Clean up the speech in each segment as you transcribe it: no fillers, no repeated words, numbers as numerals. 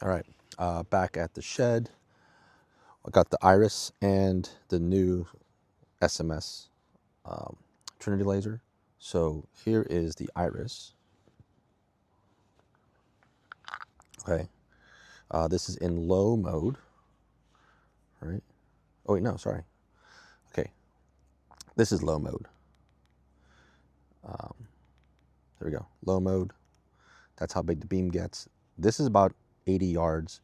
All right, back at the shed. I got the Iris and the new SMS Trinity laser. So here is the Iris. Okay, this is in low mode, right? Oh wait, no, sorry. Okay, this is low mode. There we go, low mode. That's how big the beam gets. This is about 80 yards.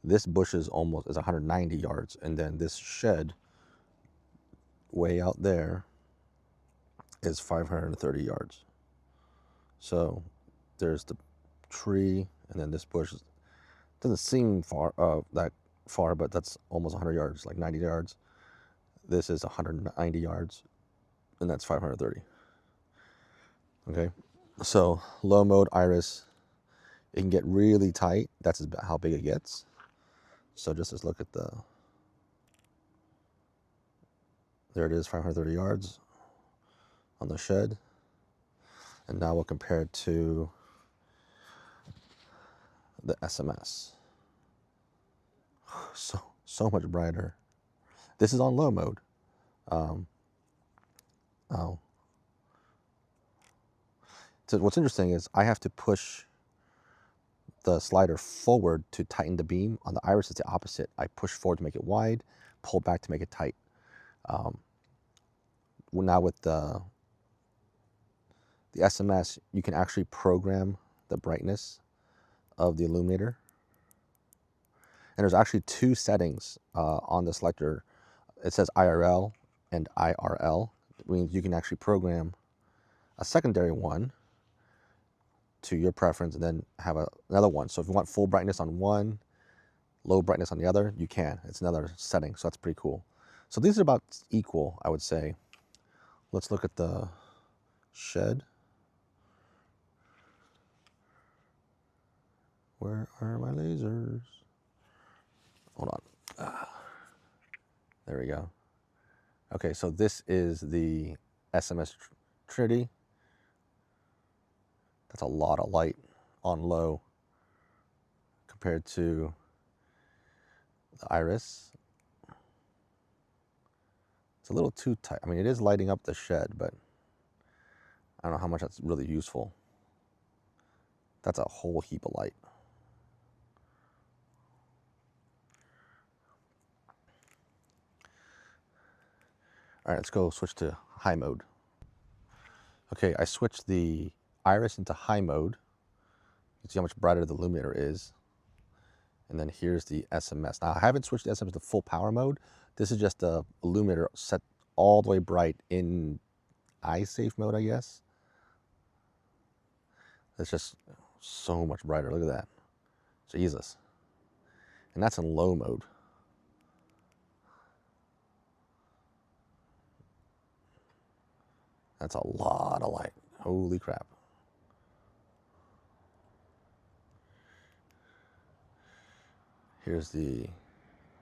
This bush is 190 yards. And then this shed way out there is 530 yards. So there's the tree, and then this bush doesn't seem far that far, but that's almost 100 yards, like 90 yards. This is 190 yards, and that's 530. Okay, so low mode Iris, it can get really tight. That's how big it gets. So just let's look at there it is, 530 yards on the shed. And now we'll compare it to the SMS. So much brighter. This is on low mode. Oh. So what's interesting is I have to push the slider forward to tighten the beam. On the Iris, it's the opposite. I push forward to make it wide, pull back to make it tight. Now with the SMS, you can actually program the brightness of the illuminator. And there's actually two settings on the selector. It says IRL and IRL. It means you can actually program a secondary one to your preference and then have another one. So if you want full brightness on one, low brightness on the other, you can. It's another setting, so that's pretty cool. So these are about equal, I would say. Let's look at the shed. Where are my lasers? Hold on. There we go. Okay, so this is the SMS Trinity. That's a lot of light on low compared to the Iris. It's a little too tight. I mean, it is lighting up the shed, but I don't know how much that's really useful. That's a whole heap of light. All right, let's go switch to high mode. Okay, I switched the Iris into high mode. You can see how much brighter the illuminator is. And then here's the SMS. Now, I haven't switched the SMS to full power mode. This is just the illuminator set all the way bright in eye safe mode, I guess. It's just so much brighter. Look at that. Jesus. And that's in low mode. That's a lot of light. Holy crap. Here's the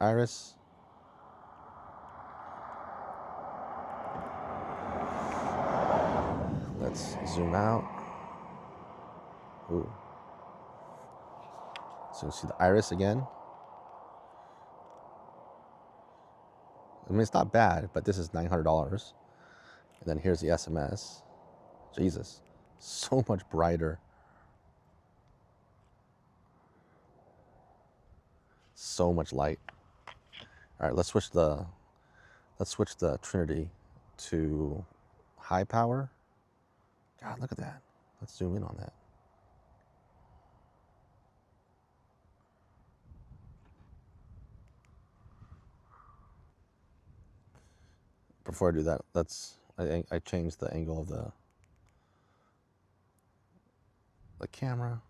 Iris. Let's zoom out. Ooh. So you see the Iris again. I mean, it's not bad, but this is $900. And then here's the SMS. Jesus, so much brighter. So much light. All right, let's switch the Trinity to high power. God, look at that. Let's zoom in on that. Before I do that, I changed the angle of the camera.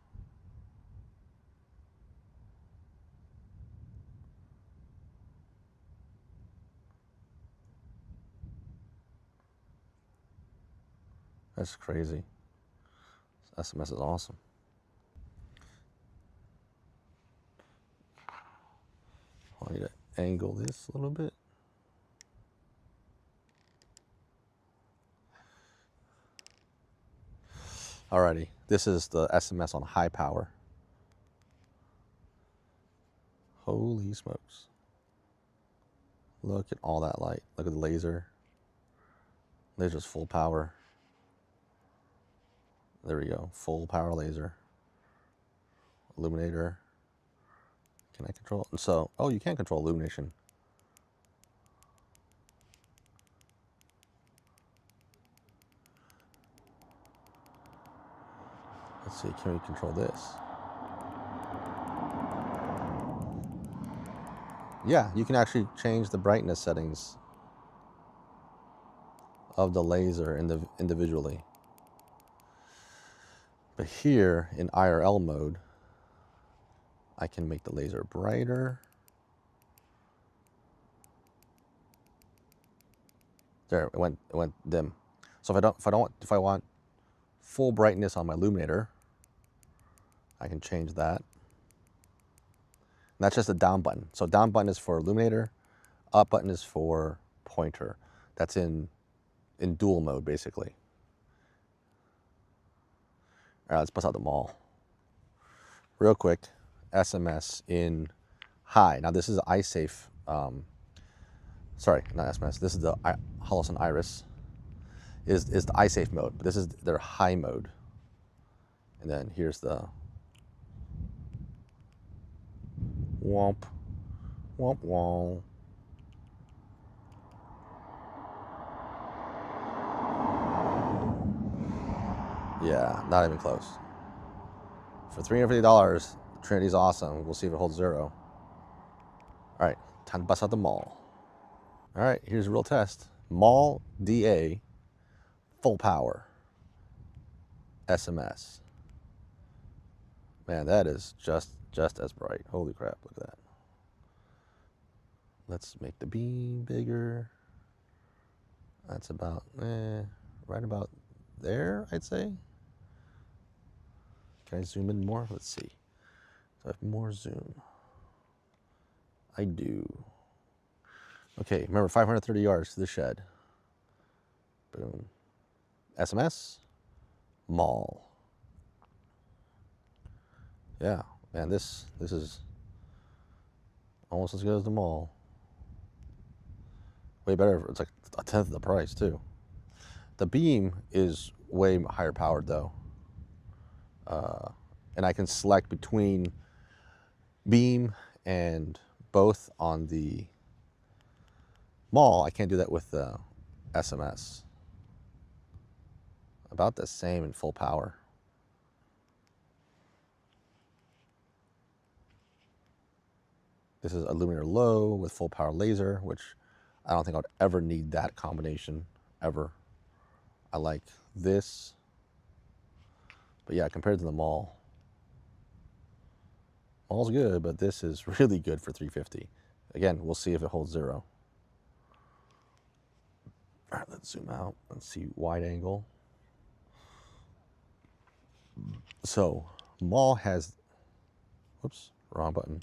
That's crazy. SMS is awesome. I need to angle this a little bit. Alrighty, this is the SMS on high power. Holy smokes. Look at all that light. Look at the laser. Laser's full power. There we go. Full power laser. Illuminator. Can I control it? So, oh, you can control illumination. Let's see, can we control this? Yeah, you can actually change the brightness settings of the laser individually. But here in IRL mode, I can make the laser brighter. There, it went dim. So if I want full brightness on my illuminator, I can change that. And that's just a down button. So down button is for illuminator, up button is for pointer. That's in dual mode basically. All right, let's bust out the MAWL. Real quick, SMS in high. Now this is iSafe. Sorry, not SMS. This is the Holosun IRIS. Is the iSafe mode, but this is their high mode. And then here's the womp, womp, womp. Yeah, not even close. For $350, Trinity's awesome. We'll see if it holds zero. All right, time to bust out the MAWL. All right, here's a real test. MAWL-DA, full power, SMS. Man, that is just as bright. Holy crap, look at that. Let's make the beam bigger. That's about, right about there, I'd say. Can I zoom in more? Let's see. Do I have more zoom? I do. Okay, remember 530 yards to the shed. Boom. SMS, MAWL. Yeah, man, this is almost as good as the MAWL. Way better. It's like a tenth of the price too. The beam is way higher powered though. And I can select between beam and both on the MAWL. I can't do that with the SMS. About the same in full power. This is illuminator low with full power laser, which I don't think I would ever need that combination, ever. I like this. But yeah, compared to the MAWL, MAWL's good, but this is really good for $350. Again, we'll see if it holds zero. All right, let's zoom out. Let's see wide angle. So MAWL has, whoops, wrong button.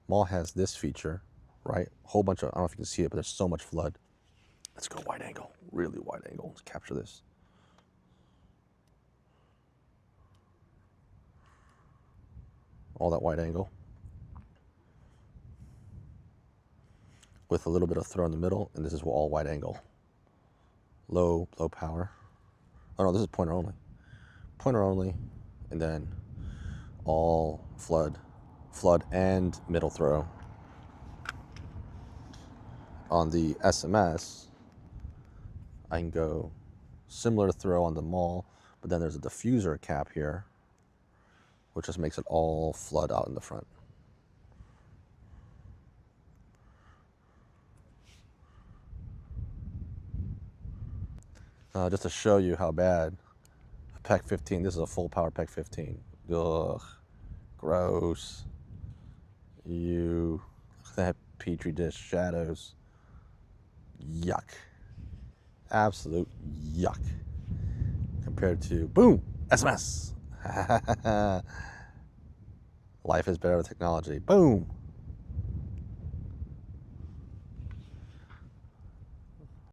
MAWL has this feature, right? A whole bunch of, I don't know if you can see it, but there's so much flood. Let's go wide angle, really wide angle. Let's capture this. All that wide angle. With a little bit of throw in the middle, and this is all wide angle. Low power. Oh no, this is pointer only. Pointer only, and then all flood and middle throw. On the SMS, I can go similar throw on the MAWL, but then there's a diffuser cap here, which just makes it all flood out in the front. Just to show you how bad a PEQ-15, this is a full power PEQ-15. Ugh, gross. You, that petri dish shadows. Yuck. Absolute yuck. Compared to, boom, SMS. Life is better with technology. Boom.